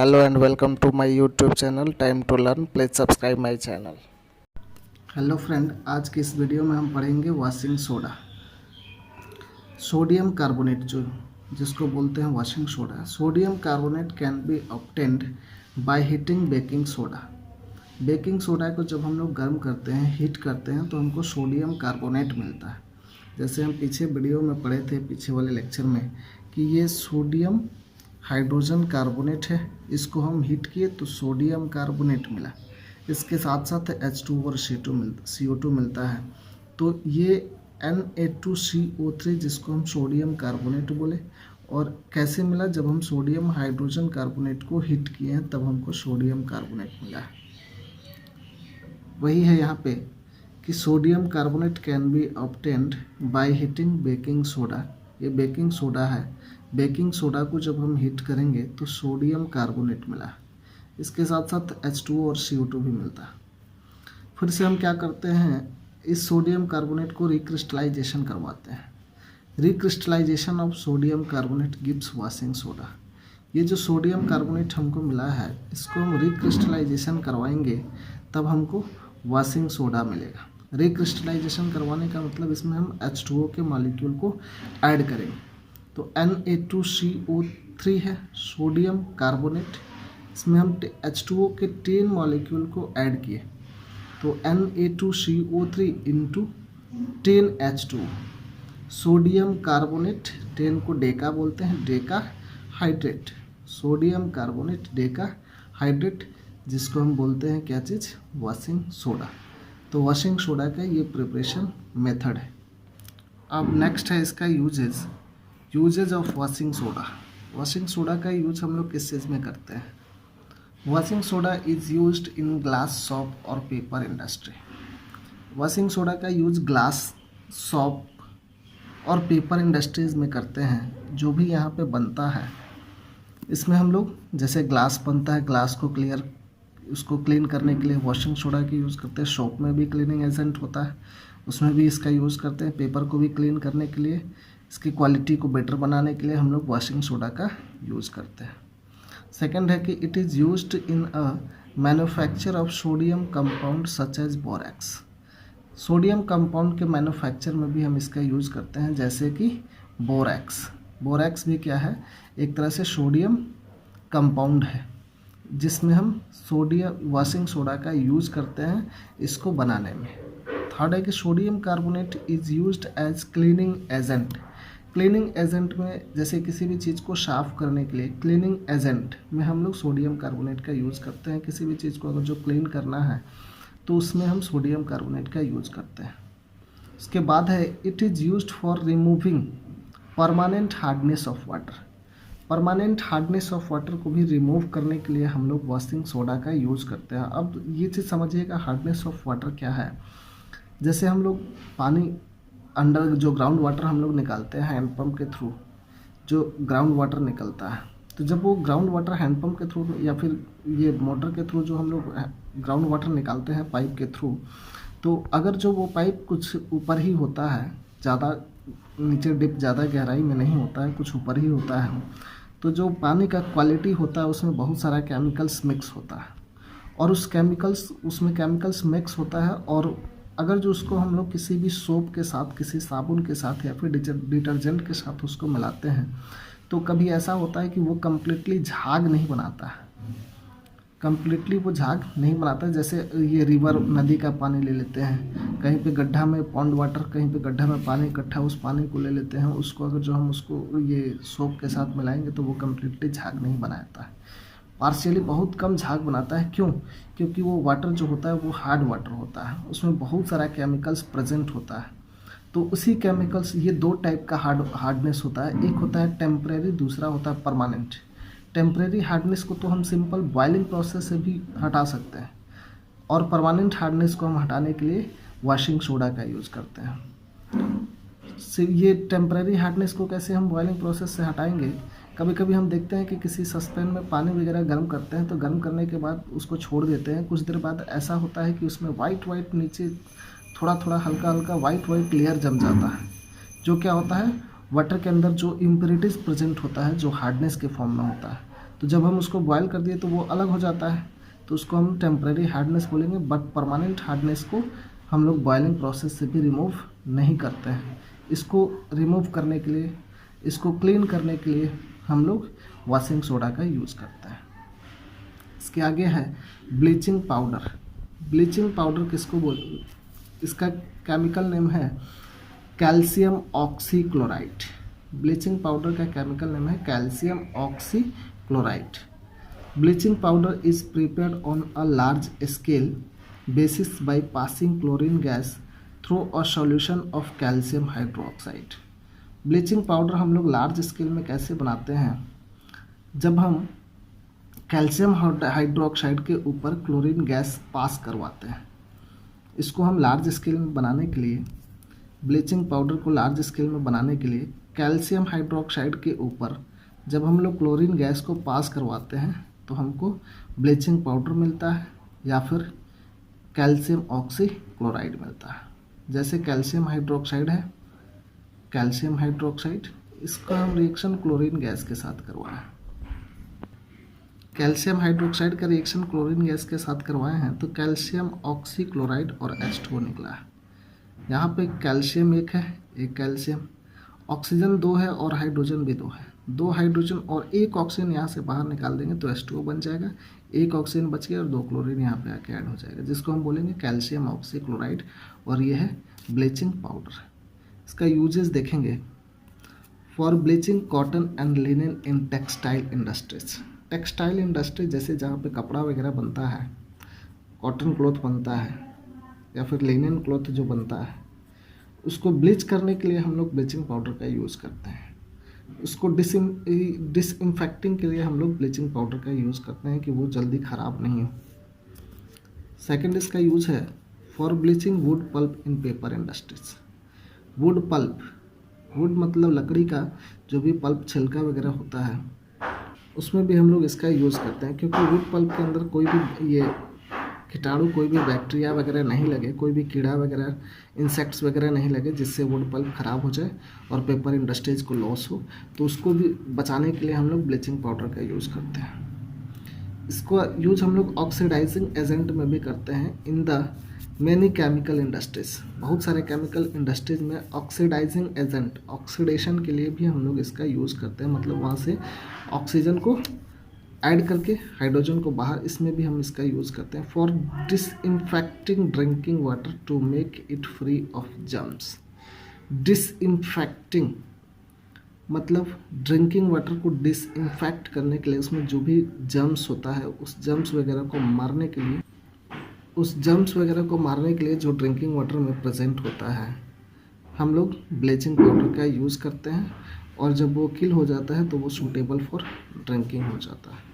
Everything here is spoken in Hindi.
Hello and welcome to my YouTube channel Time to Learn. Please subscribe my channel. Hello friend, आज की इस वीडियो में हम पढ़ेंगे वॉशिंग सोडा, सोडियम कार्बोनेट जिसको बोलते हैं washing soda. Sodium carbonate can be obtained by heating baking soda. Baking soda को जब हम लोग गर्म करते हैं, हीट करते हैं, तो हमको सोडियम कार्बोनेट मिलता है। जैसे हम पीछे वीडियो में पढ़े थे, पीछे वाले लेक्चर में, कि ये सोडियम हाइड्रोजन कार्बोनेट है, इसको हम हीट किए तो सोडियम कार्बोनेट मिला। इसके साथ साथ H2 और CO2 मिलता है। तो ये Na2CO3 जिसको हम सोडियम कार्बोनेट बोले, और कैसे मिला? जब हम सोडियम हाइड्रोजन कार्बोनेट को हीट किए हैं तब हमको सोडियम कार्बोनेट मिला। वही है यहाँ पे कि sodium carbonate can be obtained by heating baking soda. ये बेकिंग सोडा है। बेकिंग सोडा को जब हम हीट करेंगे तो सोडियम कार्बोनेट मिला। इसके साथ साथ H2 और CO2 भी मिलता है। फिर से हम क्या करते हैं, इस सोडियम कार्बोनेट को रिक्रिस्टलाइजेशन करवाते हैं। Recrystallisation of sodium carbonate gives washing soda. ये जो सोडियम कार्बोनेट हमको मिला है, इसको हम रिक्रिस्टलाइजेशन करवाएंगे तब हमको वॉशिंग सोडा मिलेगा। रिक्रिस्टलाइजेशन करवाने का मतलब इसमें हम H2O के मॉलिक्यूल को ऐड करेंगे। तो Na2CO3 है सोडियम कार्बोनेट, इसमें हम H2O के 10 मॉलिक्यूल को ऐड किए, तो Na2CO3 into 10H2O। Sodium carbonate, 10 को डेका बोलते हैं, deca hydrate, sodium carbonate deca hydrate, जिसको हम बोलते हैं क्या चीज़? Washing soda. तो वॉशिंग सोडा का ये प्रिपरेशन मेथड है। अब नेक्स्ट है इसका usages of washing soda. Washing soda का यूज हम लोग किस चीज़ में करते हैं? Washing soda is used in glass, soap और पेपर इंडस्ट्री। वॉशिंग सोडा का यूज ग्लास, सॉप और पेपर इंडस्ट्रीज़ में करते हैं, जो भी यहाँ पे बनता है। इसमें हम लोग जैसे ग्लास बनता है, ग्लास को उसको क्लीन करने के लिए वॉशिंग सोडा की यूज़ करते हैं। शॉप में भी क्लीनिंग एजेंट होता है, उसमें भी इसका यूज़ करते हैं। पेपर को भी क्लीन करने के लिए, इसकी क्वालिटी को बेटर बनाने के लिए हम लोग वॉशिंग सोडा का यूज़ करते हैं। सेकंड है कि it is used in a manufacture of sodium compound such as borax. Sodium compound के मैन्युफैक्चर में भी हम इसका यूज़ करते हैं, जैसे कि बोरैक्स। बोरैक्स भी क्या है? एक तरह से सोडियम कंपाउंड है, जिसमें हम सोडियम वॉशिंग सोडा का यूज़ करते हैं इसको बनाने में। थर्ड है कि sodium carbonate is used as cleaning agent. Cleaning agent में, जैसे किसी भी चीज़ को साफ़ करने के लिए, क्लीनिंग एजेंट में हम लोग सोडियम कार्बोनेट का यूज़ करते हैं। किसी भी चीज़ को अगर जो क्लीन करना है तो उसमें हम सोडियम कार्बोनेट का यूज़ करते हैं। उसके बाद है it is used for removing permanent hardness of water. Permanent hardness of water को भी रिमूव करने के लिए हम लोग वॉशिंग सोडा का यूज़ करते हैं। अब ये चीज़ समझिएगा, हार्डनेस ऑफ वाटर क्या है। जैसे हम लोग पानी अंडर जो ग्राउंड वाटर हम लोग निकालते हैं हैंडपम्प के थ्रू, जो ग्राउंड वाटर निकलता है, तो जब वो ग्राउंड वाटर हैंडपम्प के थ्रू या फिर ये मोटर के थ्रू जो हम लोग ग्राउंड वाटर निकालते हैं पाइप के थ्रू, तो अगर जो वो पाइप कुछ ऊपर ही होता है, ज़्यादा नीचे डिप ज़्यादा गहराई में नहीं होता है, कुछ ऊपर ही होता है, तो जो पानी का क्वालिटी होता है उसमें बहुत सारा केमिकल्स मिक्स होता है, और उसमें केमिकल्स मिक्स होता है। और अगर जो उसको हम लोग किसी भी सोप के साथ, किसी साबुन के साथ या फिर डिटर्जेंट के साथ उसको मिलाते हैं, तो कभी ऐसा होता है कि वो कम्प्लीटली झाग नहीं बनाता है, कम्प्लीटली वो झाग नहीं बनाता है। जैसे ये रिवर, नदी का पानी ले लेते हैं, कहीं पे गड्ढा में पॉन्ड वाटर, कहीं पे गड्ढा में पानी इकट्ठा, उस पानी को ले लेते हैं, उसको अगर जो हम उसको ये सोप के साथ मिलाएंगे तो वो कम्प्लीटली झाग नहीं बनाता है, पार्शियली बहुत कम झाग बनाता है। क्यों? क्योंकि वो वाटर जो होता है वो हार्ड वाटर होता है, उसमें बहुत सारा केमिकल्स प्रेजेंट होता है। तो उसी केमिकल्स, ये दो टाइप का हार्डनेस होता है, एक होता है टेम्परेरी, दूसरा होता है परमानेंट। टेम्परेरी हार्डनेस को तो हम सिंपल बॉइलिंग प्रोसेस से भी हटा सकते हैं, और परमानेंट हार्डनेस को हम हटाने के लिए वॉशिंग सोडा का यूज़ करते हैं। ये टेम्परेरी हार्डनेस को कैसे हम बॉइलिंग प्रोसेस से हटाएंगे? कभी कभी हम देखते हैं कि किसी सस्पेन में पानी वगैरह गर्म करते हैं, तो गर्म करने के बाद उसको छोड़ देते हैं। कुछ देर बाद ऐसा होता है कि उसमें वाइट नीचे थोड़ा थोड़ा हल्का वाइट लेयर जम जाता है, जो क्या होता है, वाटर के अंदर जो इम्प्योरिटीज़ प्रेजेंट होता है, जो हार्डनेस के फॉर्म में होता है, तो जब हम उसको बॉयल कर दिए तो वो अलग हो जाता है, तो उसको हम टेम्परेरी हार्डनेस बोलेंगे। बट परमानेंट हार्डनेस को हम लोग बॉयलिंग प्रोसेस से भी रिमूव नहीं करते हैं। इसको रिमूव करने के लिए, इसको क्लीन करने के लिए हम लोग वॉशिंग सोडा का यूज़ करते हैं। इसके आगे है ब्लीचिंग पाउडर। ब्लीचिंग पाउडर किसको इसका केमिकल नेम है कैल्शियम ऑक्सीक्लोराइड। ब्लीचिंग पाउडर का केमिकल नेम है calcium oxychloride. Bleaching powder is prepared on a large scale basis by passing chlorine gas through a solution of calcium hydroxide। Bleaching powder हम लोग लार्ज स्केल में कैसे बनाते हैं, जब हम कैल्शियम हाइड्रोक्साइड के ऊपर क्लोरीन गैस पास करवाते हैं। इसको हम लार्ज स्केल में बनाने के लिए, ब्लीचिंग पाउडर को लार्ज स्केल में बनाने के लिए कैल्शियम हाइड्रोक्साइड के ऊपर जब हम लोग क्लोरीन गैस को पास करवाते हैं तो हमको ब्लीचिंग पाउडर मिलता है या फिर कैल्शियम ऑक्सीक्लोराइड मिलता है। जैसे कैल्शियम हाइड्रोक्साइड है, कैल्शियम हाइड्रोक्साइड, इसका हम रिएक्शन क्लोरीन गैस के साथ करवाए। कैल्शियम हाइड्रोक्साइड का रिएक्शन क्लोरीन गैस के साथ करवाए हैं तो कैल्शियम ऑक्सीक्लोराइड और H2O निकला है। यहाँ पे कैल्शियम एक है, एक कैल्शियम, ऑक्सीजन 2 है और हाइड्रोजन भी 2 है। 2 हाइड्रोजन और 1 ऑक्सीजन यहाँ से बाहर निकाल देंगे तो H2O बन जाएगा। 1 ऑक्सीजन बच गया और 2 क्लोरीन यहाँ पे आके ऐड हो जाएगा, जिसको हम बोलेंगे कैल्शियम ऑक्सीक्लोराइड। और ये है ब्लीचिंग पाउडर। इसका यूजेस देखेंगे, for bleaching cotton and linen in textile industries. Textile industry जैसे जहाँ पे कपड़ा वगैरह बनता है, कॉटन क्लॉथ बनता है या फिर लिनन क्लॉथ जो बनता है, उसको ब्लीच करने के लिए हम लोग ब्लीचिंग पाउडर का यूज़ करते हैं। उसको डिसइंफेक्टिंग के लिए हम लोग ब्लीचिंग पाउडर का यूज़ करते हैं कि वो जल्दी ख़राब नहीं हो। सेकंड इसका यूज़ है for bleaching wood pulp in paper industries. Wood pulp, would मतलब लकड़ी का जो भी पल्प छिलका वगैरह होता है, उसमें भी हम लोग इसका यूज़ करते हैं, क्योंकि वुड पल्प के अंदर कोई भी ये कीटाणु, कोई भी बैक्टीरिया वगैरह नहीं लगे, कोई भी कीड़ा वगैरह, इंसेक्ट्स वगैरह नहीं लगे जिससे वुड पल्प ख़राब हो जाए और पेपर इंडस्ट्रीज को लॉस हो, तो उसको भी बचाने के लिए हम लोग ब्लीचिंग पाउडर का यूज़ करते हैं। इसको यूज हम लोग ऑक्सीडाइजिंग एजेंट में भी करते हैं in the many chemical industries. बहुत सारे केमिकल इंडस्ट्रीज में ऑक्सीडाइजिंग एजेंट, ऑक्सीडेशन के लिए भी हम लोग इसका यूज़ करते हैं, मतलब वहाँ से ऑक्सीजन को ऐड करके हाइड्रोजन को बाहर, इसमें भी हम इसका यूज़ करते हैं। For disinfecting drinking water to make it free of germs. Disinfecting मतलब ड्रिंकिंग वाटर को डिसइंफेक्ट करने के लिए, उसमें जो भी जर्म्स होता है उस जर्म्स वगैरह को मारने के लिए, जो ड्रिंकिंग वाटर में प्रेजेंट होता है, हम लोग ब्लीचिंग पाउडर का यूज़ करते हैं। और जब वो किल हो जाता है तो वो सूटेबल फॉर ड्रिंकिंग हो जाता है।